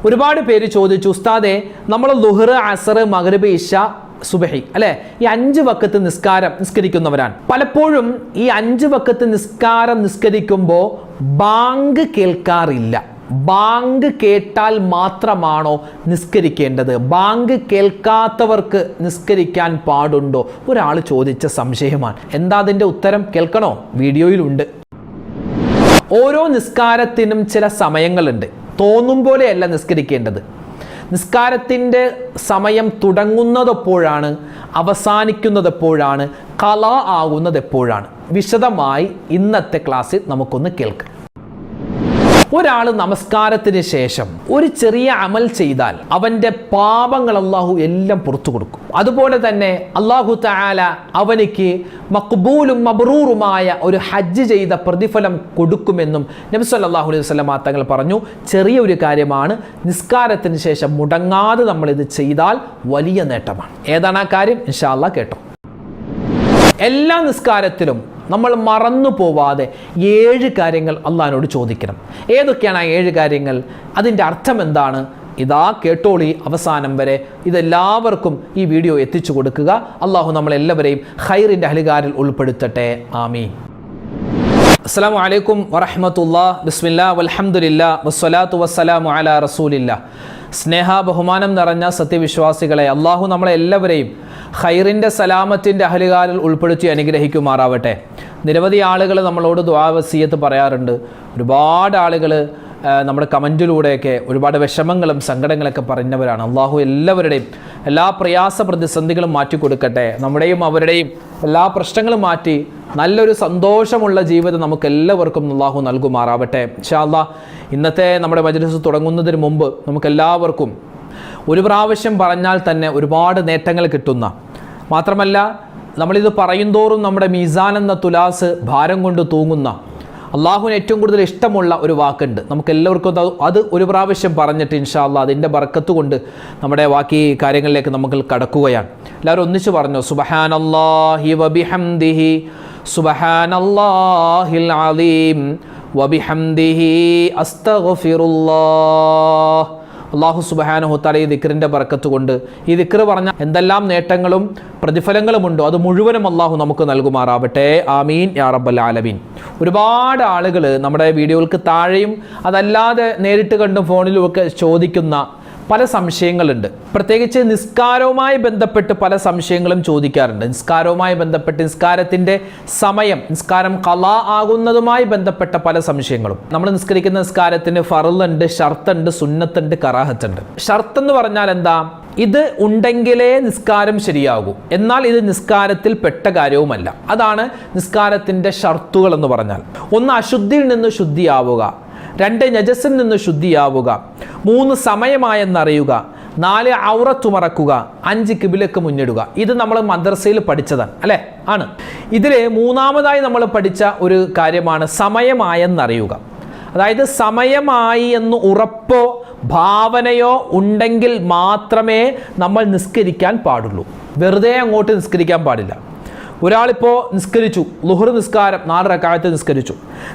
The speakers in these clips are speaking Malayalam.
ഒരുപാട് പേര് ചോദിച്ചു, ഉസ്താദേ നമ്മൾ ളുഹർ, അസർ, മഗ്രിബ്, ഇശ, സുബഹി അല്ലെ, ഈ 5 വഖത്ത് നിസ്കാരം നിസ്കരിക്കുന്നവരാണ്. പലപ്പോഴും ഈ 5 വഖത്ത് നിസ്കാരം നിസ്കരിക്കുമ്പോൾ ബാങ്ക് കേൾക്കാറില്ല. ബാങ്ക് കേട്ടാൽ മാത്രമാണോ നിസ്കരിക്കേണ്ടത്? ബാങ്ക് കേൾക്കാത്തവർക്ക് നിസ്കരിക്കാൻ പാടുണ്ടോ? ഒരാൾ ചോദിച്ച സംശയമാണ്. എന്താ അതിൻ്റെ ഉത്തരം? കേൾക്കണോ? വീഡിയോയിലുണ്ട്. ഓരോ നിസ്കാരത്തിനും ചില സമയങ്ങളുണ്ട്. തോന്നും പോലെയല്ല നിസ്കരിക്കേണ്ടത്. നിസ്കാരത്തിൻ്റെ സമയം തുടങ്ങുന്നതെപ്പോഴാണ്, അവസാനിക്കുന്നതെപ്പോഴാണ്, ഖളാ ആകുന്നതെപ്പോഴാണ്? വിശദമായി ഇന്നത്തെ ക്ലാസ്സിൽ നമുക്കൊന്ന് കേൾക്കാം. ഒരാൾ നമസ്കാരത്തിന് ശേഷം ഒരു ചെറിയ അമൽ ചെയ്താൽ അവൻ്റെ പാപങ്ങൾ അള്ളാഹു എല്ലാം പുറത്തു കൊടുക്കും. അതുപോലെ തന്നെ അള്ളാഹു തആല അവനിക്ക് മഖ്ബൂലും മബ്റൂറുമായ ഒരു ഹജ്ജ് ചെയ്ത പ്രതിഫലം കൊടുക്കുമെന്നും നബി സല്ലല്ലാഹു അലൈഹി വസല്ലം തങ്ങൾ പറഞ്ഞു. ചെറിയൊരു കാര്യമാണ്, നിസ്കാരത്തിന് ശേഷം മുടങ്ങാതെ നമ്മളിത് ചെയ്താൽ വലിയ നേട്ടമാണ്. ഏതാണ് ആ കാര്യം? ഇൻഷാ അല്ലാഹ് കേട്ടോ. എല്ലാ നിസ്കാരത്തിലും നമ്മൾ മറന്നു പോവാതെ 7 കാര്യങ്ങൾ അള്ളാഹിനോട് ചോദിക്കണം. ഏതൊക്കെയാണ് ആ 7 കാര്യങ്ങൾ? അതിൻ്റെ അർത്ഥം എന്താണ്? ഇതാ കേട്ടോളി അവസാനം വരെ. ഇതെല്ലാവർക്കും ഈ വീഡിയോ എത്തിച്ചു കൊടുക്കുക. അള്ളാഹു നമ്മളെല്ലാവരെയും ഖൈറിൻ്റെ അഹ്ലുകാരിൽ ഉൾപ്പെടുത്തട്ടെ. ആമീൻ. അസ്സലാമു അലൈക്കും വറഹ്മത്തുള്ളാഹി. ബിസ്മില്ലാ വൽഹംദുലില്ലാ വസ്സലാത്തു വസ്സലാമു അലാ റസൂലില്ലാ. സ്നേഹ ബഹുമാനം നിറഞ്ഞ സത്യവിശ്വാസികളെ, അള്ളാഹു നമ്മളെ എല്ലാവരെയും ഖൈറിൻ്റെ സലാമത്തിൻ്റെ അഹ്ലുകാരിൽ ഉൾപ്പെടുത്തി അനുഗ്രഹിക്കുമാറാവട്ടെ. നിരവധി ആളുകൾ നമ്മളോട് ദുആ വസിയത്ത് പറയാറുണ്ട്. ഒരുപാട് ആളുകൾ നമ്മുടെ കമൻറ്റിലൂടെയൊക്കെ ഒരുപാട് വിഷമങ്ങളും സങ്കടങ്ങളൊക്കെ പറഞ്ഞവരാണ്. അള്ളാഹു എല്ലാവരുടെയും എല്ലാ പ്രയാസ പ്രതിസന്ധികളും മാറ്റിക്കൊടുക്കട്ടെ. നമ്മുടെയും അവരുടെയും എല്ലാ പ്രശ്നങ്ങളും മാറ്റി നല്ലൊരു സന്തോഷമുള്ള ജീവിതം നമുക്കെല്ലാവർക്കും അള്ളാഹു നൽകുമാറാവട്ടെ. ഇൻഷാ അല്ലാഹ് ഇന്നത്തെ നമ്മുടെ മജ്ലിസ് തുടങ്ങുന്നതിന് മുമ്പ് നമുക്കെല്ലാവർക്കും ഒരു പ്രാവശ്യം പറഞ്ഞാൽ തന്നെ ഒരുപാട് നേട്ടങ്ങൾ കിട്ടുന്ന, മാത്രമല്ല നമ്മളിത് പറയുന്തോറും നമ്മുടെ മീസാൻ എന്ന തുലാസ് ഭാരം കൊണ്ട് തൂങ്ങുന്ന, അള്ളാഹുവിന് ഏറ്റവും കൂടുതൽ ഇഷ്ടമുള്ള ഒരു വാക്കുണ്ട്. നമുക്കെല്ലാവർക്കും അത് ഒരു പ്രാവശ്യം പറഞ്ഞിട്ട് ഇൻഷാ അല്ലാഹ് അതിൻ്റെ ബർക്കത്ത് കൊണ്ട് നമ്മുടെ ബാക്കി കാര്യങ്ങളിലേക്ക് നമുക്ക് കടക്കുകയാണ്. എല്ലാവരും ഒന്നിച്ച് പറഞ്ഞു, സുബ്ഹാനല്ലാഹി വബിഹംദിഹി സുബ്ഹാനല്ലാഹിൽ അലീം വബിഹംദിഹി അസ്തഗ്ഫിറുല്ലാഹ്. അള്ളാഹു സുബ്ഹാനഹു തആല ഈ ദിക്റിൻ്റെ ബർക്കത്ത് കൊണ്ട്, ഈ ദിക്ർ പറഞ്ഞ എന്തെല്ലാം നേട്ടങ്ങളും പ്രതിഫലങ്ങളുമുണ്ടോ അത് മുഴുവനും അള്ളാഹു നമുക്ക് നൽകുമാറാവട്ടെ. ആമീൻ യാ റബ്ബൽ ആലമീൻ. ഒരുപാട് ആളുകൾ നമ്മുടെ വീഡിയോകൾക്ക് താഴെയും അതല്ലാതെ നേരിട്ട് കണ്ടും ഫോണിലും ഒക്കെ ചോദിക്കുന്ന പല സംശയങ്ങളുണ്ട്. പ്രത്യേകിച്ച് നിസ്കാരവുമായി ബന്ധപ്പെട്ട് പല സംശയങ്ങളും ചോദിക്കാറുണ്ട്. നിസ്കാരവുമായി ബന്ധപ്പെട്ട് നിസ്കാരത്തിൻ്റെ സമയം, നിസ്കാരം ഖളാ ആകുന്നതുമായി ബന്ധപ്പെട്ട പല സംശയങ്ങളും. നമ്മൾ നിസ്കരിക്കുന്ന നിസ്കാരത്തിന് ഫർളുണ്ട്, ഷർത്തുണ്ട്, സുന്നത്തുണ്ട്, കറാഹത്തുണ്ട്. ഷർത്ത് എന്ന് പറഞ്ഞാൽ എന്താ? ഇത് ഉണ്ടെങ്കിലേ നിസ്കാരം ശരിയാകൂ, എന്നാൽ ഇത് നിസ്കാരത്തിൽ പെട്ട കാര്യവുമല്ല. അതാണ് നിസ്കാരത്തിൻ്റെ ഷർത്തുകൾ എന്ന് പറഞ്ഞാൽ. 1 അശുദ്ധിയിൽ നിന്ന് ശുദ്ധിയാവുക, 2 നജസിൽ നിന്ന് ശുദ്ധിയാവുക, 3 സമയമായെന്നറിയുക, 4 ഔറത്ത് മറക്കുക, 5 കിബിലക്ക് മുന്നിടുക. ഇത് നമ്മൾ മദ്രസയിൽ പഠിച്ചതാണ് അല്ലേ? ആണ്. ഇതിൽ 3ാമതായി നമ്മൾ പഠിച്ച ഒരു കാര്യമാണ് സമയമായെന്നറിയുക. അതായത് സമയമായി എന്ന് ഉറപ്പോ ഭാവനയോ ഉണ്ടെങ്കിൽ മാത്രമേ നമ്മൾ നിസ്കരിക്കാൻ പാടുള്ളൂ. വെറുതെ അങ്ങോട്ട് നിസ്കരിക്കാൻ പാടില്ല. ഒരാളിപ്പോൾ നിസ്കരിച്ചു, ളുഹർ നിസ്കാരം 4 റക്അത്ത് നിസ്കരിച്ചു.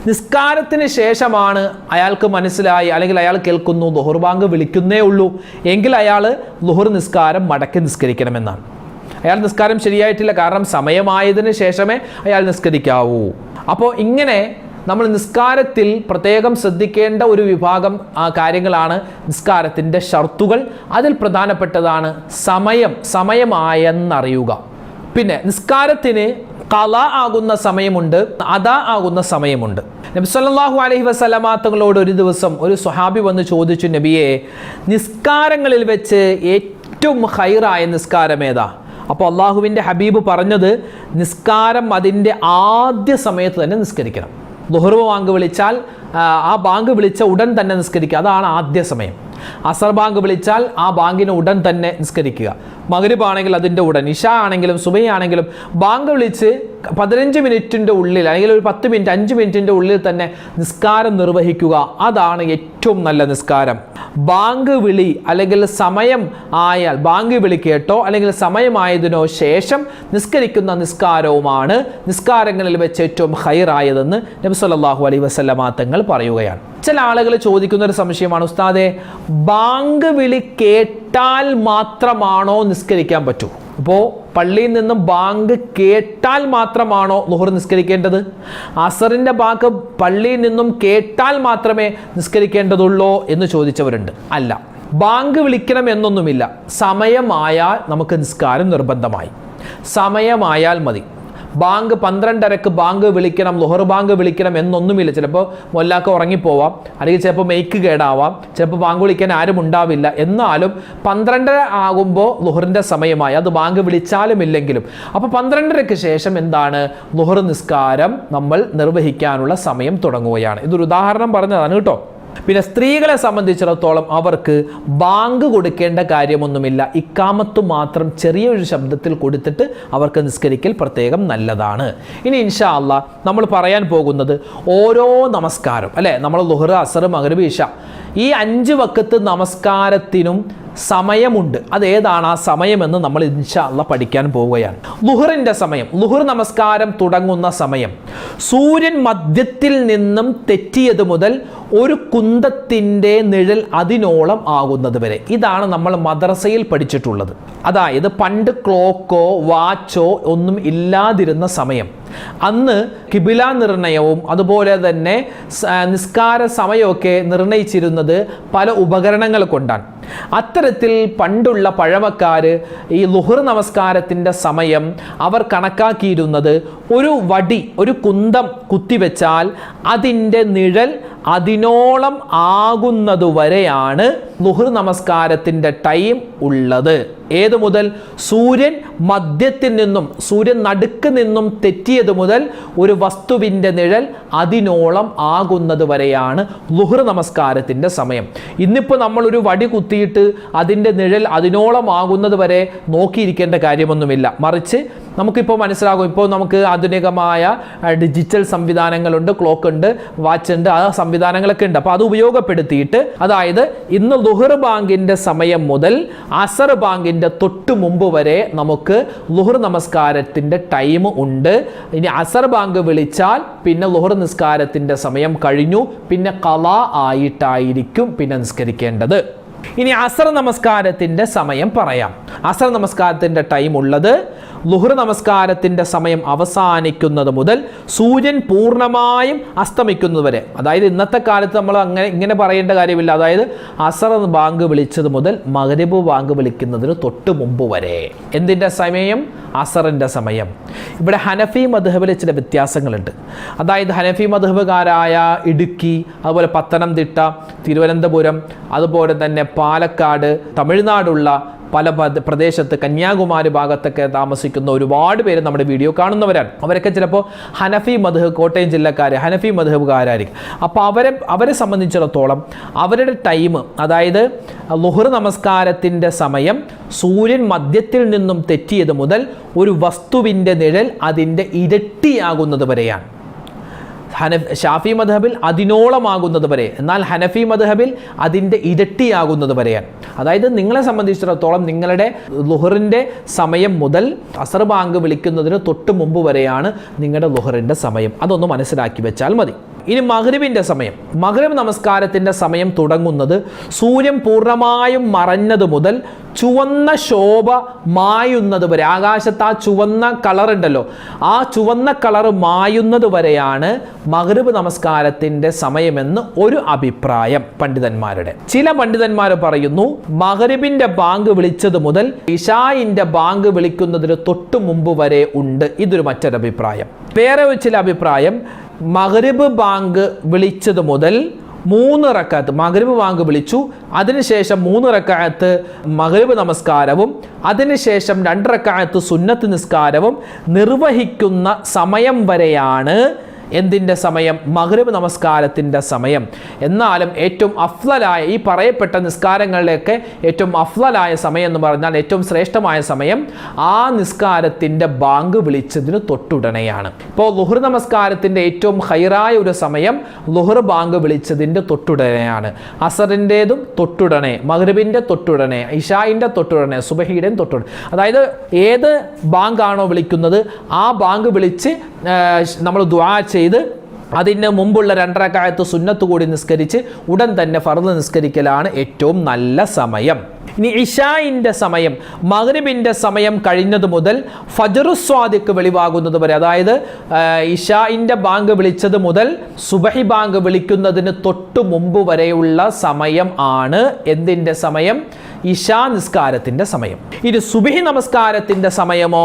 നിസ്കാരത്തിന് ശേഷമാണ് അയാൾക്ക് മനസ്സിലായി, അല്ലെങ്കിൽ അയാൾ കേൾക്കുന്നു ളുഹർ ബാങ്ക് വിളിക്കുന്നേ ഉള്ളൂ, എങ്കിൽ അയാൾ ളുഹർ നിസ്കാരം മടക്കി നിസ്കരിക്കണമെന്നാണ്. അയാൾ നിസ്കാരം ശരിയായിട്ടില്ല, കാരണം സമയമായതിനു ശേഷമേ അയാൾ നിസ്കരിക്കാവൂ. അപ്പോൾ ഇങ്ങനെ നമ്മൾ നിസ്കാരത്തിൽ പ്രത്യേകം ശ്രദ്ധിക്കേണ്ട ഒരു വിഭാഗം കാര്യങ്ങളാണ് നിസ്കാരത്തിൻ്റെ ഷർത്തുകൾ. അതിൽ പ്രധാനപ്പെട്ടതാണ് സമയമായെന്നറിയുക. പിന്നെ നിസ്കാരത്തിന് ഖളാ ആകുന്ന സമയമുണ്ട്, അദാ ആകുന്ന സമയമുണ്ട്. നബി സല്ലല്ലാഹു അലൈഹി വസല്ലമ തങ്ങളോട് ഒരു ദിവസം ഒരു സ്വഹാബി വന്ന് ചോദിച്ചു, നബിയെ, നിസ്കാരങ്ങളിൽ വെച്ച് ഏറ്റവും ഖൈറായ നിസ്കാരം ഏതാ? അപ്പോൾ അള്ളാഹുവിൻ്റെ ഹബീബ് പറഞ്ഞത്, നിസ്കാരം അതിൻ്റെ ആദ്യ സമയത്ത് തന്നെ നിസ്കരിക്കണം. ളുഹർ ബാങ്ക് വിളിച്ചാൽ ആ ബാങ്ക് വിളിച്ച ഉടൻ തന്നെ നിസ്കരിക്കുക, അതാണ് ആദ്യ സമയം. അസർ ബാങ്ക് വിളിച്ചാൽ ആ ബാങ്കിന് ഉടൻ തന്നെ നിസ്കരിക്കുക. മഗ്രിബ് ആണെങ്കിൽ അതിൻ്റെ ഉടൻ, ഇശ ആണെങ്കിലും സുബഹി ആണെങ്കിലും ബാങ്ക് വിളിച്ച് 15 മിനിറ്റിൻ്റെ ഉള്ളിൽ അല്ലെങ്കിൽ ഒരു 10 മിനിറ്റ് 5 മിനിറ്റിൻ്റെ ഉള്ളിൽ തന്നെ നിസ്കാരം നിർവഹിക്കുക. അതാണ് ഏറ്റവും നല്ല നിസ്കാരം. ബാങ്ക് വിളി അല്ലെങ്കിൽ സമയം ആയാൽ ബാങ്ക് വിളി കേട്ടോ അല്ലെങ്കിൽ സമയമായതിനോ ശേഷം നിസ്കരിക്കുന്ന നിസ്കാരവുമാണ് നിസ്കാരങ്ങളിൽ വെച്ച് ഏറ്റവും ഖൈറായതെന്ന് നബി സല്ലല്ലാഹു അലൈഹി വസല്ലമ തങ്ങൾ പറയുകയാണ്. ചില ആളുകൾ ചോദിക്കുന്ന ഒരു സംശയമാണ്, ഉസ്താദേ ബാങ്ക് വിളി കേട്ടാൽ മാത്രമാണോ നിസ്കരിക്കാൻ പറ്റൂ? ഇപ്പോൾ പള്ളിയിൽ നിന്നും ബാങ്ക് കേട്ടാൽ മാത്രമാണോ ളുഹർ നിസ്കരിക്കേണ്ടത്? അസറിൻ്റെ ബാങ്ക് പള്ളിയിൽ നിന്നും കേട്ടാൽ മാത്രമേ നിസ്കരിക്കേണ്ടതുള്ളൂ എന്ന് ചോദിച്ചവരുണ്ട്. അല്ല, ബാങ്ക് വിളിക്കണം എന്നൊന്നുമില്ല. സമയമായാൽ നമുക്ക് നിസ്കാരം നിർബന്ധമായി. സമയമായാൽ മതി. ബാങ്ക് 12:30 ബാങ്ക് വിളിക്കണം, ളുഹർ ബാങ്ക് വിളിക്കണം എന്നൊന്നുമില്ല. ചിലപ്പോൾ മൊല്ലാക്ക ഉറങ്ങിപ്പോവാം, അല്ലെങ്കിൽ ചിലപ്പോൾ മെയ്ക്ക് കേടാവാം, ചിലപ്പോൾ ബാങ്ക് വിളിക്കാൻ ആരും ഉണ്ടാവില്ല. എന്നാലും 12:30 ആകുമ്പോൾ ളുഹറിൻ്റെ സമയമായി, അത് ബാങ്ക് വിളിച്ചാലും ഇല്ലെങ്കിലും. അപ്പോൾ 12:30 ശേഷം എന്താണ്? ളുഹർ നിസ്കാരം നമ്മൾ നിർവഹിക്കാനുള്ള സമയം തുടങ്ങുകയാണ്. ഇതൊരു ഉദാഹരണം പറഞ്ഞതാണ് കേട്ടോ. പിന്നെ സ്ത്രീകളെ സംബന്ധിച്ചിടത്തോളം അവർക്ക് ബാങ്ക് കൊടുക്കേണ്ട കാര്യമൊന്നുമില്ല. ഇക്കാമത്ത് മാത്രം ചെറിയൊരു ശബ്ദത്തിൽ കൊടുത്തിട്ട് അവർക്ക് നിസ്കരിക്കൽ പ്രത്യേകം നല്ലതാണ്. ഇനി ഇൻഷാ അല്ലാഹ് നമ്മൾ പറയാൻ പോകുന്നത് ഓരോ നമസ്കാരം അല്ലേ, നമ്മൾ ളുഹർ, അസർ, മഗ്രിബ്, ഇശ ഈ 5 വഖത്ത് നമസ്കാരത്തിനും സമയമുണ്ട്. അതേതാണ് ആ സമയമെന്ന് നമ്മൾ ഇൻഷാ അല്ലാഹ് പഠിക്കാൻ പോവുകയാണ്. ളുഹറിൻ്റെ സമയം, ളുഹർ നമസ്കാരം തുടങ്ങുന്ന സമയം സൂര്യൻ മധ്യത്തിൽ നിന്നും തെറ്റിയത് മുതൽ ഒരു കുന്തത്തിൻ്റെ നിഴൽ അതിനോളം ആകുന്നത് വരെ. ഇതാണ് നമ്മൾ മദ്രസയിൽ പഠിച്ചിട്ടുള്ളത്. അതായത് പണ്ട് ക്ലോക്കോ വാച്ചോ ഒന്നും ഇല്ലാതിരുന്ന സമയം. അന്ന് കിബില നിർണയവും അതുപോലെ തന്നെ നിസ്കാര സമയമൊക്കെ നിർണയിച്ചിരുന്നത് പല ഉപകരണങ്ങൾ കൊണ്ടാണ്. അത്തരത്തിൽ പണ്ടുള്ള പഴമക്കാർ ഈ ളുഹർ നമസ്കാരത്തിൻ്റെ സമയം അവർ കണക്കാക്കിയിരുന്നത് ഒരു വടി, ഒരു കുന്തം കുത്തിവെച്ചാൽ അതിൻ്റെ നിഴൽ അതിനോളം ആകുന്നതുവരെയാണ് ളുഹർ നമസ്കാരത്തിൻ്റെ ടൈം ഉള്ളത്. ഏതു മുതൽ? സൂര്യൻ മധ്യത്തിൽ നിന്നും, സൂര്യൻ നടുക്ക് നിന്നും തെറ്റിയത് മുതൽ ഒരു വസ്തുവിൻ്റെ നിഴൽ അതിനോളം ആകുന്നത് വരെയാണ് ളുഹർ നമസ്കാരത്തിൻ്റെ സമയം. ഇന്നിപ്പോൾ നമ്മളൊരു വടി കുത്തിയിട്ട് അതിൻ്റെ നിഴൽ അതിനോളം ആകുന്നത് വരെ നോക്കിയിരിക്കേണ്ട കാര്യമൊന്നുമില്ല. മറിച്ച് നമുക്കിപ്പോൾ മനസ്സിലാകും, ഇപ്പോൾ നമുക്ക് ആധുനികമായ ഡിജിറ്റൽ സംവിധാനങ്ങളുണ്ട്, ക്ലോക്ക് ഉണ്ട്, വാച്ച് ഉണ്ട്, ആ സംവിധാനങ്ങളൊക്കെ ഉണ്ട്. അപ്പോൾ അത് ഉപയോഗപ്പെടുത്തിയിട്ട്, അതായത് ഇന്ന് ളുഹർ ബാങ്കിൻ്റെ സമയം മുതൽ അസർ ബാങ്കിൻ്റെ തൊട്ട് മുമ്പ് വരെ നമുക്ക് ളുഹർ നമസ്കാരത്തിൻ്റെ ടൈം ഉണ്ട്. ഇനി അസർ ബാങ്ക് വിളിച്ചാൽ പിന്നെ ളുഹർ നിസ്കാരത്തിൻ്റെ സമയം കഴിഞ്ഞു, പിന്നെ ഖളാ ആയിട്ടായിരിക്കും പിന്നെ നിസ്കരിക്കേണ്ടത്. ഇനി അസർ നമസ്കാരത്തിൻ്റെ സമയം പറയാം. അസർ നമസ്കാരത്തിൻ്റെ ടൈം ഉള്ളത് ളുഹർ നമസ്കാരത്തിൻ്റെ സമയം അവസാനിക്കുന്നത് മുതൽ സൂര്യൻ പൂർണ്ണമായും അസ്തമിക്കുന്നത് വരെ. അതായത് ഇന്നത്തെ കാലത്ത് നമ്മൾ ഇങ്ങനെ പറയേണ്ട കാര്യമില്ല. അതായത് അസർ ബാങ്ക് വിളിച്ചത് മുതൽ മഗ്രിബ് ബാങ്ക് വിളിക്കുന്നതിന് തൊട്ട് മുമ്പ് വരെ. എന്തിൻ്റെ സമയം? അസറിൻ്റെ സമയം. ഇവിടെ ഹനഫി മദ്ഹബിൽ ചില വ്യത്യാസങ്ങളുണ്ട്. അതായത് ഹനഫി മദ്ഹബുകാരായ ഇടുക്കി, അതുപോലെ പത്തനംതിട്ട, തിരുവനന്തപുരം, അതുപോലെ തന്നെ പാലക്കാട്, തമിഴ്നാടുള്ള പല പ്രദേശത്ത്, കന്യാകുമാരി ഭാഗത്തൊക്കെ താമസിക്കുന്ന ഒരുപാട് പേര് നമ്മുടെ വീഡിയോ കാണുന്നവരാണ്. അവരൊക്കെ ചിലപ്പോൾ ഹനഫി മദ്ഹബ്, കോട്ടയം ജില്ലക്കാർ ഹനഫി മദ്ഹബുകാരായിരിക്കും. അപ്പോൾ അവരെ സംബന്ധിച്ചിടത്തോളം അവരുടെ ടൈം, അതായത് ളുഹർ നമസ്കാരത്തിൻ്റെ സമയം സൂര്യൻ മധ്യത്തിൽ നിന്നും തെറ്റിയത് മുതൽ ഒരു വസ്തുവിൻ്റെ നിഴൽ അതിൻ്റെ ഇരട്ടിയാകുന്നത് വരെയാണ്. ഷാഫി മദ്ഹബിൽ അതിനോളമാകുന്നത് വരെ, എന്നാൽ ഹനഫി മദ്ഹബിൽ അതിൻ്റെ ഇരട്ടിയാകുന്നത് വരെയാണ്. അതായത് നിങ്ങളെ സംബന്ധിച്ചിടത്തോളം നിങ്ങളുടെ ളുഹറിൻ്റെ സമയം മുതൽ അസർ ബാങ്ക് വിളിക്കുന്നതിന് തൊട്ട് മുമ്പ് വരെയാണ് നിങ്ങളുടെ ളുഹറിൻ്റെ സമയം. അതൊന്ന് മനസ്സിലാക്കി വെച്ചാൽ മതി. ഇനി മഗ്രിബിൻ്റെ സമയം. മഗ്രിബ് നമസ്കാരത്തിൻ്റെ സമയം തുടങ്ങുന്നത് സൂര്യൻ പൂർണ്ണമായും മറഞ്ഞത് മുതൽ ചുവന്ന ശോഭ മായുന്നത് വരെ. ആകാശത്ത് ആ ചുവന്ന കളറുണ്ടല്ലോ, ആ ചുവന്ന കളറ് മായുന്നത് വരെയാണ് മഗ്രിബ് നമസ്കാരത്തിൻ്റെ സമയമെന്ന് ഒരു അഭിപ്രായം പണ്ഡിതന്മാരുടെ. ചില പണ്ഡിതന്മാർ പറയുന്നു മഗ്രിബിൻ്റെ ബാങ്ക് വിളിച്ചത് മുതൽ ഇശായിൻ്റെ ബാങ്ക് വിളിക്കുന്നതിന് തൊട്ട് മുമ്പ് വരെ ഉണ്ട്. ഇതൊരു മറ്റൊരു അഭിപ്രായം. വേറെ ചില അഭിപ്രായം മഗ്രിബ് ബാങ്ക് വിളിച്ചത് മുതൽ 3 റക്അത്ത്, മഗ്രിബ് ബാങ്ക് വിളിച്ചു, അതിനുശേഷം 3 റക്അത്ത് മഗ്രിബ് നമസ്കാരവും അതിനുശേഷം 2 റക്അത്ത് സുന്നത്ത് നിസ്കാരവും നിർവഹിക്കുന്ന സമയം വരെയാണ് എന്തിൻ്റെ സമയം? മഗ്രിബ് നമസ്കാരത്തിൻ്റെ സമയം. എന്നാലും ഏറ്റവും അഫ്ളലായ ഈ പറയപ്പെട്ട നിസ്കാരങ്ങളിലേക്ക് ഏറ്റവും അഫ്ളലായ സമയം എന്ന് പറഞ്ഞാൽ ഏറ്റവും ശ്രേഷ്ഠമായ സമയം ആ നിസ്കാരത്തിൻ്റെ ബാങ്ക് വിളിച്ചതിന് തൊട്ടുടനെയാണ്. ഇപ്പോൾ ളുഹർ നമസ്കാരത്തിൻ്റെ ഏറ്റവും ഹൈറായ ഒരു സമയം ളുഹർ ബാങ്ക് വിളിച്ചതിൻ്റെ തൊട്ടുടനെയാണ്. അസറിൻ്റെതും തൊട്ടുടനെ, മഗ്രിബിൻ്റെ തൊട്ടുടനെ, ഇശായിൻ്റെ തൊട്ടുടനെ, സുബഹിയുടെയും തൊട്ടുടനെ. അതായത് ഏത് ബാങ്കാണോ വിളിക്കുന്നത് ആ ബാങ്ക് വിളിച്ച് നമ്മൾ ദുആ ചെയ്ത് അതിന് മുമ്പുള്ള 2 റക്അത്ത് സുന്നത്ത് കൂടി നിസ്കരിച്ച് ഉടൻ തന്നെ ഫർദ് നിസ്കരിക്കലാണ് ഏറ്റവും നല്ല സമയം. ഇനി ഇശായിൻ്റെ സമയം, മഗ്രിബിൻ്റെ സമയം കഴിഞ്ഞത് മുതൽ ഫജ്റുസ് സ്വാദിഖ് വെളിവാകുന്നത് വരെ, അതായത് ഇശായിൻ്റെ ബാങ്ക് വിളിച്ചത് മുതൽ സുബഹി ബാങ്ക് വിളിക്കുന്നതിന് തൊട്ട് മുമ്പ് വരെയുള്ള സമയം ആണ് എന്തിൻ്റെ സമയം? ഇശാ നിസ്കാരത്തിൻ്റെ സമയം. ഇനി സുബഹി നമസ്കാരത്തിൻ്റെ സമയമോ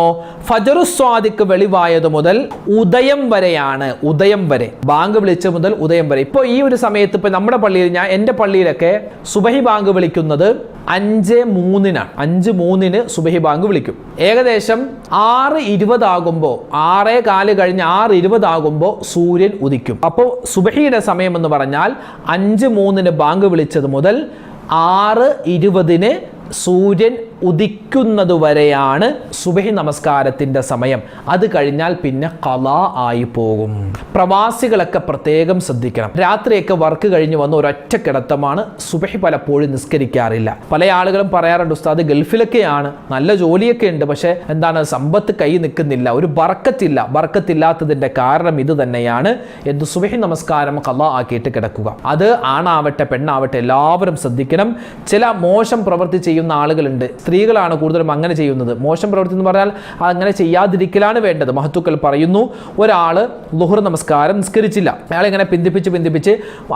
ഫജ്റുസ് സ്വാദിഖ് വെളിവായത് മുതൽ ഉദയം വരെയാണ്. ഉദയം വരെ, ബാങ്ക് വിളിച്ച മുതൽ ഉദയം വരെ. ഇപ്പോൾ ഈ ഒരു സമയത്ത് ഇപ്പോൾ നമ്മുടെ പള്ളിയിൽ, എൻ്റെ പള്ളിയിലൊക്കെ സുബഹി ബാങ്ക് വിളിക്കുന്നത് 5:03 5:03 സുബഹി ബാങ്ക് വിളിക്കും. ഏകദേശം 6:20 ആകുമ്പോൾ, 6:15 കഴിഞ്ഞ് 6:20 ആകുമ്പോൾ സൂര്യൻ ഉദിക്കും. അപ്പോൾ സുബഹിയുടെ സമയം എന്ന് പറഞ്ഞാൽ 5:03 ബാങ്ക് വിളിച്ചത് മുതൽ 6:20 സൂര്യൻ ഉദിക്കുന്നത് വരെയാണ് സുബഹി നമസ്കാരത്തിൻ്റെ സമയം. അത് കഴിഞ്ഞാൽ പിന്നെ ഖളാ ആയി പോകും. പ്രവാസികളൊക്കെ പ്രത്യേകം ശ്രദ്ധിക്കണം. രാത്രിയൊക്കെ വർക്ക് കഴിഞ്ഞ് വന്ന് ഒരൊറ്റ കിടത്തമാണ്, സുബഹി പലപ്പോഴും നിസ്കരിക്കാറില്ല. പല ആളുകളും പറയാറുണ്ട്, ഉസ്താദ് ഗൾഫിലൊക്കെയാണ്, നല്ല ജോലിയൊക്കെ ഉണ്ട്, പക്ഷേ എന്താണ് സമ്പത്ത് കൈ നിൽക്കുന്നില്ല, ഒരു ബർക്കത്തില്ല. ബർക്കത്തില്ലാത്തതിൻ്റെ കാരണം ഇത് തന്നെയാണ്. എന്ത്? സുബഹി നമസ്കാരം ഖളാ ആക്കിയിട്ട് കിടക്കുക. അത് ആണാവട്ടെ പെണ്ണാവട്ടെ എല്ലാവരും ശ്രദ്ധിക്കണം. ചില മോശം പ്രവൃത്തി ചെയ്യുന്ന ആളുകളുണ്ട്, സ്ത്രീകളാണ് കൂടുതലും അങ്ങനെ ചെയ്യുന്നത്. മോശം പ്രവൃത്തി എന്ന് പറഞ്ഞാൽ അങ്ങനെ ചെയ്യാതിരിക്കലാണ് വേണ്ടത്. മഹത്തുക്കൾ പറയുന്നു, ഒരാൾ ളുഹർ നമസ്കാരം നിസ്കരിച്ചില്ല, അയാൾ ഇങ്ങനെ പിന്തിപ്പിച്ച്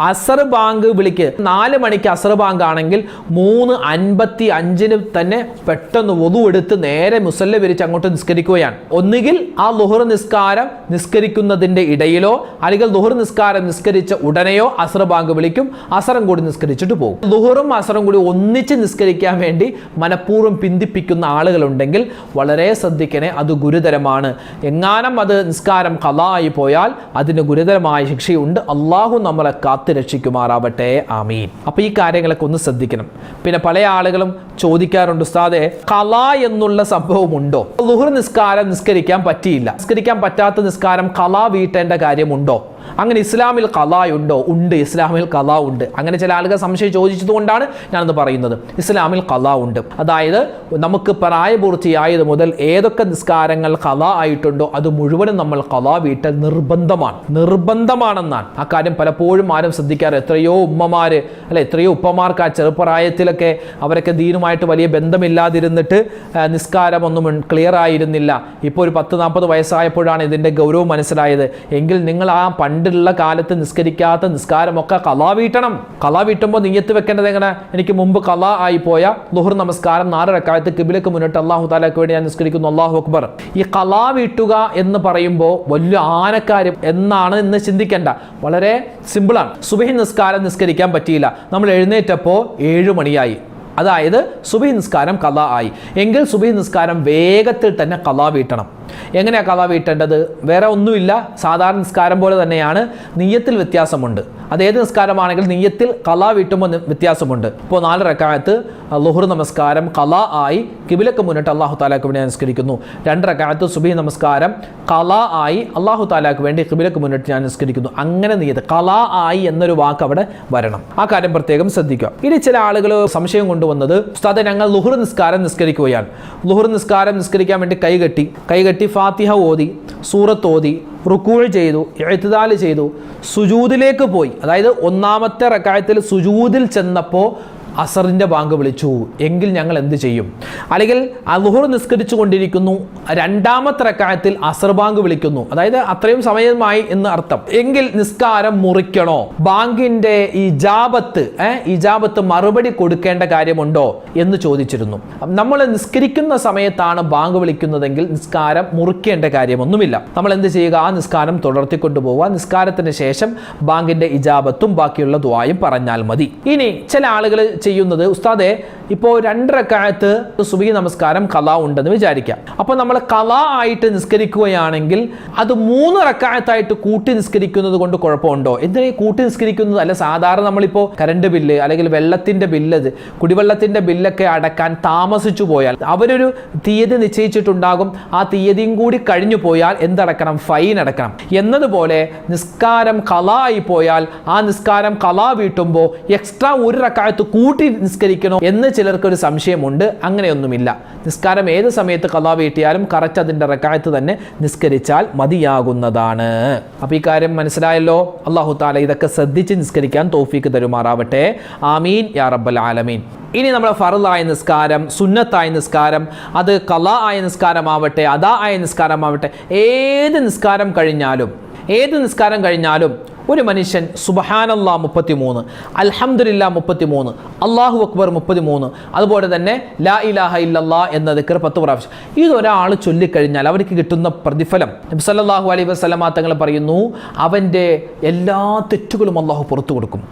അസർ ബാങ്ക് വിളിക്ക് 4 മണിക്ക് അസർ ബാങ്ക് ആണെങ്കിൽ 3:55 തന്നെ പെട്ടെന്ന് വുളു എടുത്ത് നേരെ മുസല്ല വിരിച്ച് അങ്ങോട്ട് നിസ്കരിക്കുകയാണ്. ഒന്നുകിൽ ആ ളുഹർ നിസ്കാരം നിസ്കരിക്കുന്നതിൻ്റെ ഇടയിലോ അല്ലെങ്കിൽ ളുഹർ നിസ്കാരം നിസ്കരിച്ച ഉടനെയോ അസർ ബാങ്ക് വിളിക്കും, അസറും കൂടി നിസ്കരിച്ചിട്ട് പോകും. ളുഹറും അസറും കൂടി ഒന്നിച്ച് നിസ്കരിക്കാൻ വേണ്ടി മനഃപൂർവ്വം പിന്തിപ്പിക്കുന്ന ആളുകളുണ്ടെങ്കിൽ വളരെ ശ്രദ്ധിക്കണേ, അത് ഗുരുതരമാണ്. എങ്ങാനും അത് നിസ്കാരം ഖളാ ആയി പോയാൽ അതിന് ഗുരുതരമായ ശിക്ഷയുണ്ട്. അള്ളാഹു നമ്മളെ കാത്തു രക്ഷിക്കുമാറാവട്ടെ, ആമീൻ. അപ്പോൾ ഈ കാര്യങ്ങളൊക്കെ ഒന്ന് ശ്രദ്ധിക്കണം. പിന്നെ പല ആളുകളും ചോദിക്കാറുണ്ട്, ഉസ്താദേ ഖളാ എന്നുള്ള സംഭവമുണ്ടോ? ളുഹർ നിസ്കാരം നിസ്കരിക്കാൻ പറ്റിയില്ല, നിസ്കരിക്കാൻ പറ്റാത്ത നിസ്കാരം ഖളാ വീട്ടേണ്ട കാര്യമുണ്ടോ? അങ്ങനെ ഇസ്ലാമിൽ ഖളാ ഉണ്ടോ? ഉണ്ട്, ഇസ്ലാമിൽ ഖളാ ഉണ്ട്. അങ്ങനെ ചില ആളുകൾ സംശയം ചോദിച്ചതുകൊണ്ടാണ് ഞാനത് പറയുന്നത്. ഇസ്ലാമിൽ ഖളാ ഉണ്ട്. അതായത് നമുക്ക് പ്രായപൂർത്തിയായത് മുതൽ ഏതൊക്കെ നിസ്കാരങ്ങൾ ഖളാ ആയിട്ടുണ്ടോ അത് മുഴുവനും നമ്മൾ ഖളാ വീട്ടൽ നിർബന്ധമാണെന്നാണ്. ആ കാര്യം പലപ്പോഴും ആരും ശ്രദ്ധിക്കാറ്. എത്രയോ ഉമ്മമാര് എത്രയോ ഉപ്പമാർക്ക് ആ ചെറുപ്രായത്തിലൊക്കെ അവരൊക്കെ ദീനുമായിട്ട് വലിയ ബന്ധമില്ലാതിരുന്നിട്ട് നിസ്കാരമൊന്നും ക്ലിയർ ആയിരുന്നില്ല. ഇപ്പോൾ ഒരു 10-40 വയസ്സായപ്പോഴാണ് ഇതിൻ്റെ ഗൗരവം മനസ്സിലായത്. എങ്കിൽ നിങ്ങൾ ആ പണ്ടുള്ള കാലത്ത് നിസ്കരിക്കാത്ത നിസ്കാരമൊക്കെ ഖളാ വീട്ടണം. ഖളാ വീട്ടുമ്പോൾ നിയ്യത്ത് വെക്കേണ്ടത് എങ്ങനെ? എനിക്ക് മുമ്പ് ഖളാ ആയി പോയ ളുഹർ നമസ്കാരം 4 റക്അത്ത് ഖിബ്ലക്ക് മുന്നിട്ട് അല്ലാഹു തആലക്ക് വേണ്ടി ഞാൻ നിസ്കരിക്കുന്നു, അല്ലാഹു അക്ബർ. ഈ ഖളാ വീട്ടുക എന്ന് പറയുമ്പോൾ വലിയ ആനക്കാര്യം എന്നാണ് എന്ന് ചിന്തിക്കേണ്ട. വളരെ സിമ്പിളാണ്. സുബഹി നിസ്കാരം നിസ്കരിക്കാൻ പറ്റിയില്ല, നമ്മൾ എഴുന്നേറ്റപ്പോൾ 7 മണിയായി, അതായത് സുബഹി നിസ്കാരം ഖളാ ആയി. എങ്കിൽ സുബഹി നിസ്കാരം വേഗത്തിൽ തന്നെ ഖളാ വീട്ടണം. എങ്ങനെയാണ് ഖളാ വീട്ടേണ്ടത്? വേറെ ഒന്നുമില്ല, സാധാരണ നിസ്കാരം പോലെ തന്നെയാണ്. നിയ്യത്തിൽ വ്യത്യാസമുണ്ട്. അതേത് നിസ്കാരമാണെങ്കിൽ നിയ്യത്തിൽ ഖളാ വീട്ടുമ്പോൾ വ്യത്യാസമുണ്ട്. ഇപ്പോൾ 4 റക്അത്ത് ളുഹർ നമസ്കാരം ഖളാ ആയി ഖിബ്ലക്ക് മുന്നിട്ട് അല്ലാഹു തആലക്ക് വേണ്ടി നിസ്കരിക്കുന്നു. 2 റക്അത്ത് സുബഹി നമസ്കാരം ഖളാ ആയി അല്ലാഹു തആലക്ക് വേണ്ടി ഖിബ്ലക്ക് മുന്നിട്ട് ഞാൻ നിസ്കരിക്കുന്നു. അങ്ങനെ നിയ്യത്ത് ഖളാ ആയി എന്നൊരു വാക്ക് അവിടെ വരണം. ആ കാര്യം പ്രത്യേകം ശ്രദ്ധിക്കുക. ഇനി ചില ആളുകൾ സംശയം കൊണ്ടുവന്നത്, ഉസ്താദേ ഞങ്ങൾ ളുഹർ നിസ്കാരം നിസ്കരിക്കുകയാണ്, ളുഹർ നിസ്കാരം നിസ്കരിക്കാൻ വേണ്ടി കൈകെട്ടി ഫാത്തിഹ ഓതി, സൂറത്ത് ഓതി, റുക്കൂഅ് ചെയ്തു, ഇഅ്തിദാൽ ചെയ്തു, സുജൂദിലേക്ക് പോയി. അതായത് 1-ാമത്തെ റക്അത്തിൽ സുജൂദിൽ ചെന്നപ്പോൾ അസറിൻ്റെ ബാങ്ക് വിളിച്ചു. എങ്കിൽ ഞങ്ങൾ എന്ത് ചെയ്യും? അല്ലെങ്കിൽ ളുഹർ നിസ്കരിച്ചു കൊണ്ടിരിക്കുന്നു, 2-ാമത്തെ റക്അത്തിൽ അസർ ബാങ്ക് വിളിക്കുന്നു, അതായത് അത്രയും സമയമായി എന്ന് അർത്ഥം. എങ്കിൽ നിസ്കാരം മുറിക്കണോ? ബാങ്കിൻ്റെ ഇജാബത്ത് മറുപടി കൊടുക്കേണ്ട കാര്യമുണ്ടോ എന്ന് ചോദിച്ചിരുന്നു. നമ്മൾ നിസ്കരിക്കുന്ന സമയത്താണ് ബാങ്ക് വിളിക്കുന്നതെങ്കിൽ നിസ്കാരം മുറിക്കേണ്ട കാര്യമൊന്നുമില്ല. നമ്മൾ എന്ത് ചെയ്യുക? ആ നിസ്കാരം തുടർത്തിക്കൊണ്ടുപോവുക. നിസ്കാരത്തിന് ശേഷം ബാങ്കിൻ്റെ ഇജാബത്തും ബാക്കിയുള്ള ദുആയും പറഞ്ഞാൽ മതി. ഇനി ചില ആളുകൾ ചെയ്യുന്നത്, ഉസ്താദെ ഇപ്പോൾ 2 റക്അത്ത് സുബഹി നമസ്കാരം ഖളാ ഉണ്ടെന്ന് വിചാരിക്കാം. അപ്പോൾ നമ്മൾ ഖളാ ആയിട്ട് നിസ്കരിക്കുകയാണെങ്കിൽ അത് 3 റക്അത്തായിട്ട് കൂട്ടി നിസ്കരിക്കുന്നത് കൊണ്ട് കുഴപ്പമുണ്ടോ? എന്തിനാ കൂട്ടി നിസ്കരിക്കുന്നത്? അല്ല, സാധാരണ നമ്മളിപ്പോൾ കറണ്ട് ബില്ല് അല്ലെങ്കിൽ വെള്ളത്തിൻ്റെ ബില്ല്, കുടിവെള്ളത്തിൻ്റെ ബില്ലൊക്കെ അടക്കാൻ താമസിച്ചു പോയാൽ അവരൊരു തീയതി നിശ്ചയിച്ചിട്ടുണ്ടാകും, ആ തീയതിയും കൂടി കഴിഞ്ഞു പോയാൽ എന്തടക്കണം? ഫൈൻ അടക്കണം. എന്നതുപോലെ നിസ്കാരം ഖളാ ആയി പോയാൽ ആ നിസ്കാരം ഖളാ വീട്ടുമ്പോൾ എക്സ്ട്രാ 1 റക്അത്ത് കൂട്ടി നിസ്കരിക്കണോ എന്ന് ചിലർക്കൊരു സംശയമുണ്ട്. അങ്ങനെയൊന്നുമില്ല. നിസ്കാരം ഏത് സമയത്ത് ഖളാ വീട്ടിയാലും കറക്റ്റ് അതിൻ്റെ റക്അത്ത് തന്നെ നിസ്കരിച്ചാൽ മതിയാകുന്നതാണ്. അപ്പോൾ ഈ കാര്യം മനസ്സിലായല്ലോ. അല്ലാഹു തആല ഇതൊക്കെ ശ്രദ്ധിച്ച് നിസ്കരിക്കാൻ തൗഫീക്ക് തരുമാറാവട്ടെ. ആമീൻ യാ റബ്ബൽ ആലമീൻ. ഇനി നമ്മുടെ ഫർളായ നിസ്കാരം, സുന്നത്തായ നിസ്കാരം, അത് ഖളാ ആയ നിസ്കാരമാവട്ടെ അദാ ആയ നിസ്കാരമാവട്ടെ, ഏത് നിസ്കാരം കഴിഞ്ഞാലും ഒരു മനുഷ്യൻ സുബ്ഹാനല്ലാഹ് 33, അൽഹംദുലില്ലാഹ് 33, അല്ലാഹു അക്ബർ 33, അതുപോലെ തന്നെ ലാ ഇലാഹ ഇല്ലല്ലാഹ് എന്ന ദിക്ർ 10 പ്രാവശ്യം ഇതൊരാൾ ചൊല്ലിക്കഴിഞ്ഞാൽ അവർക്ക് കിട്ടുന്ന പ്രതിഫലം നബി സല്ലല്ലാഹു അലൈഹി വസല്ലമ തങ്ങൾ പറയുന്നു, അവൻ്റെ എല്ലാ തെറ്റുകളും അല്ലാഹു പുറത്തു കൊടുക്കും.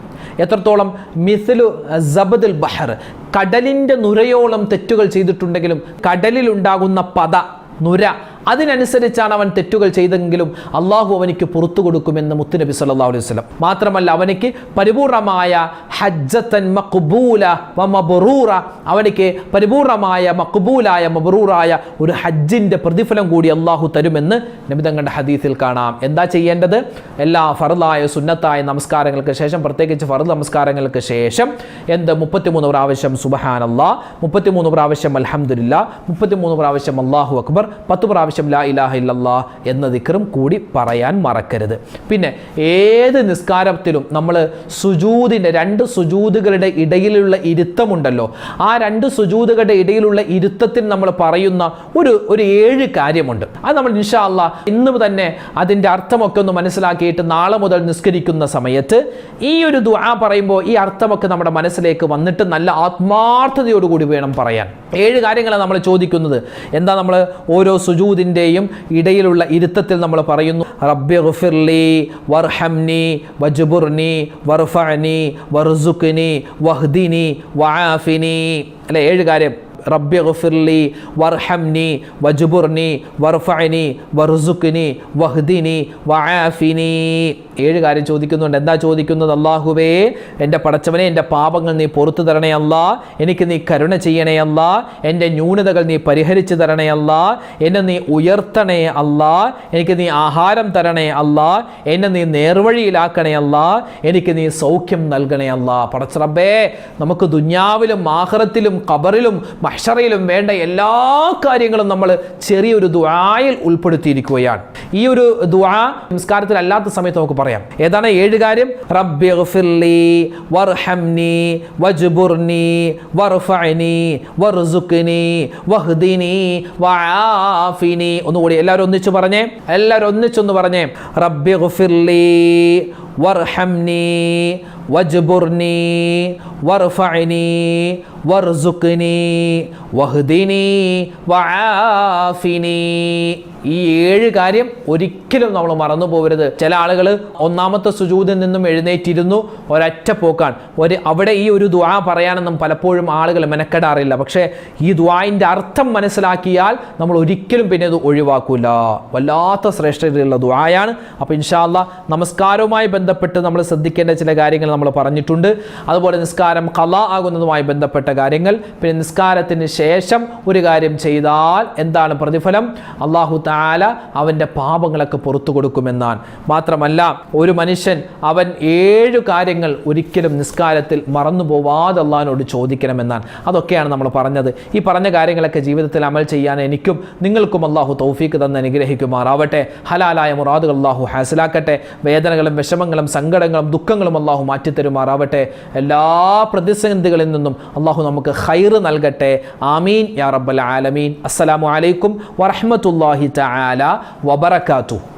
എത്രത്തോളം? മിസ്ലു സബദുൽ ബഹർ, കടലിൻ്റെ നുരയോളം തെറ്റുകൾ ചെയ്തിട്ടുണ്ടെങ്കിലും കടലിലുണ്ടാകുന്ന നുര അതിനനുസരിച്ചാണ് അവൻ തെറ്റുകൾ ചെയ്തെങ്കിലും അള്ളാഹു അവനിക്ക് പുറത്തു കൊടുക്കുമെന്ന് മുത്തുനബി സല്ലല്ലാഹു അലൈഹി വസല്ലം. മാത്രമല്ല അവനിക്ക് പരിപൂർണമായ ഹജ്ജത്തൻ മഖ്ബൂല വ മബ്റൂറ, അവനിക്ക് പരിപൂർണമായ മഖ്ബൂലായ മബ്റൂറായ ഒരു ഹജ്ജിൻ്റെ പ്രതിഫലം കൂടി അള്ളാഹു തരുമെന്ന് നബി തങ്ങളുടെ ഹദീസിൽ കാണാം. എന്താ ചെയ്യേണ്ടത്? എല്ലാ ഫർളായ സുന്നത്തായ നമസ്കാരങ്ങൾക്ക് ശേഷം, പ്രത്യേകിച്ച് ഫർള് നമസ്കാരങ്ങൾക്ക് ശേഷം 33 പ്രാവശ്യം സുബ്ഹാനല്ലാഹ്, 33 പ്രാവശ്യം അൽഹംദുലില്ലാഹ്, 33 പ്രാവശ്യം അല്ലാഹു അക്ബർ, 10 പ്രാവശ്യം ലാ ഇലാഹ ഇല്ലല്ലാഹ് എന്ന ദിക്റും കൂടി പറയാൻ മറക്കരുത്. പിന്നെ ഏത് നിസ്കാരത്തിലും നമ്മൾ സുജൂദിൻ്റെ 2 സുജൂദുകളുടെ ഇടയിലുള്ള ഇരുത്തമുണ്ടല്ലോ, ആ 2 സുജൂദുകളുടെ ഇടയിലുള്ള ഇരുത്തത്തിൽ നമ്മൾ പറയുന്ന ഒരു 7 കാര്യമുണ്ട്. അത് നമ്മൾ ഇൻഷാ അല്ലാഹ് ഇന്ന് തന്നെ അതിൻ്റെ അർത്ഥമൊക്കെ ഒന്ന് മനസ്സിലാക്കിയിട്ട് നാളെ മുതൽ നിസ്കരിക്കുന്ന സമയത്ത് ഈ ഒരു ദുആ പറയുമ്പോൾ ഈ അർത്ഥമൊക്കെ നമ്മുടെ മനസ്സിലേക്ക് വന്നിട്ട് നല്ല ആത്മാർത്ഥതയോടുകൂടി വേണം പറയാൻ. 7 കാര്യങ്ങളാണ് നമ്മൾ ചോദിക്കുന്നത്. എന്താ? നമ്മൾ ഓരോ സുജൂദിൻ്റെയും ഇടയിലുള്ള ഇരുത്തത്തിൽ നമ്മൾ പറയുന്നു, റബ്ബി ഗുഫിർലി വർഹംനി വജ്ബുർനി വർഫഅനി വർസുഖ്നി വഹ്ദിനി വആഫിനി. അല്ലേ? 7 കാര്യം. റബ്ബി ഗുഫിർലി വർഹംനി വജ്ബുർനി വർഫഅനി വർസുഖ്നി വഹ്ദിനി വആഫിനി. 7 കാര്യം ചോദിക്കുന്നുണ്ട്. എന്താ ചോദിക്കുന്നത്? അല്ലാഹുവേ, എൻ്റെ പടച്ചവനെ, എൻ്റെ പാപങ്ങൾ നീ പുറത്തു തരണേ അല്ലാ, എനിക്ക് നീ കരുണ ചെയ്യണേ അല്ലാ, എൻ്റെ ന്യൂനതകൾ നീ പരിഹരിച്ചു തരണേ അല്ലാ, എന്നെ നീ ഉയർത്തണേ അല്ലാ, എനിക്ക് നീ ആഹാരം തരണേ അല്ലാ, എന്നെ നീ നേർവഴിയിലാക്കണേ അല്ലാ, എനിക്ക് നീ സൗഖ്യം നൽകണേ അല്ലാ. പടച്ച റബ്ബേ, നമുക്ക് ദുനിയാവിലും ആഖിറത്തിലും ഖബറിലും മഹ്ശറയിലും വേണ്ട എല്ലാ കാര്യങ്ങളും നമ്മൾ ചെറിയൊരു ദുആയിൽ ഉൾപ്പെടുത്തിയിരിക്കുകയാണ്. ഈ ഒരു ദുആ നമസ്കാരത്തിൽ അല്ലാത്ത സമയത്ത് നമുക്ക് പറയാം. ഏതാണ് 7 കാര്യം? റബ്ബി ഗുഫിർലി വർഹംനി വജ്ബുർനി വർഫഅനി വർസുഖ്നി വഹ്ദിനി വആഫിനി. ഒന്നുകൂടി എല്ലാവരും ഒന്നിച്ച് പറഞ്ഞേ, ഒന്നിച്ചൊന്ന് പറഞ്ഞേ. റബ്ബി ഗുഫിർലി വർഹംനി വജ്ബുർനി വർഫഅനി വർസുഖ്നി വഹ്ദിനി വആഫിനി. ഈ 7 കാര്യം ഒരിക്കലും നമ്മൾ മറന്നു പോകരുത്. ചില ആളുകൾ ഒന്നാമത്തെ സുജൂദിൽ നിന്നും എഴുന്നേറ്റിരുന്നു, ഒരൊറ്റ പോക്കാണ്. അവിടെ ഈ ഒരു ദുആ പറയാനൊന്നും പലപ്പോഴും ആളുകൾ മെനക്കെടാറില്ല. പക്ഷേ ഈ ദുആയിൻ്റെ അർത്ഥം മനസ്സിലാക്കിയാൽ നമ്മൾ ഒരിക്കലും പിന്നെ ഇത് ഒഴിവാക്കൂല. വല്ലാത്ത ശ്രേഷ്ഠതയുള്ള ദുആയാണ്. അപ്പോൾ ഇൻഷാ അല്ലാഹ് നമസ്കാരവുമായി ബന്ധപ്പെട്ട് നമ്മൾ ശ്രദ്ധിക്കേണ്ട ചില കാര്യങ്ങൾ നമ്മൾ പറഞ്ഞിട്ടുണ്ട്. അതുപോലെ നിസ്കാരം ഖളാ ആകുന്നതുമായി ബന്ധപ്പെട്ട കാര്യങ്ങൾ, പിന്നെ നിസ്കാരത്തിന് ശേഷം ഒരു കാര്യം ചെയ്താൽ എന്താണ് പ്രതിഫലം? അല്ലാഹു തആല അവൻ്റെ പാപങ്ങളൊക്കെ പുറത്തു കൊടുക്കുമെന്നാണ്. മാത്രമല്ല ഒരു മനുഷ്യൻ അവൻ 7 കാര്യങ്ങൾ ഒരിക്കലും നിസ്കാരത്തിൽ മറന്നു പോവാതെ അള്ളാഹിനോട് ചോദിക്കണമെന്നാണ്. അതൊക്കെയാണ് നമ്മൾ പറഞ്ഞത്. ഈ പറഞ്ഞ കാര്യങ്ങളൊക്കെ ജീവിതത്തിൽ അമൽ ചെയ്യാൻ എനിക്കും നിങ്ങൾക്കും അള്ളാഹു തൗഫീക്ക് തന്ന് അനുഗ്രഹിക്കുമാറാവട്ടെ. ഹലാലായ മുറാദുകൾ അള്ളാഹു ഹാസിലാക്കട്ടെ. വേദനകളും വിഷമങ്ങളും സങ്കടങ്ങളും ദുഃഖങ്ങളും അള്ളാഹു മാറ്റിത്തരുമാറാവട്ടെ. എല്ലാ പ്രതിസന്ധികളിൽ നിന്നും അള്ളാഹു നമുക്ക് ഖൈർ നൽകട്ടെ. ആമീൻ യാ റബ്ബൽ ആലമീൻ. അസ്സലാമു അലൈക്കും വറഹ്മത്തുള്ളാഹി തആല വബറകാതുഹു.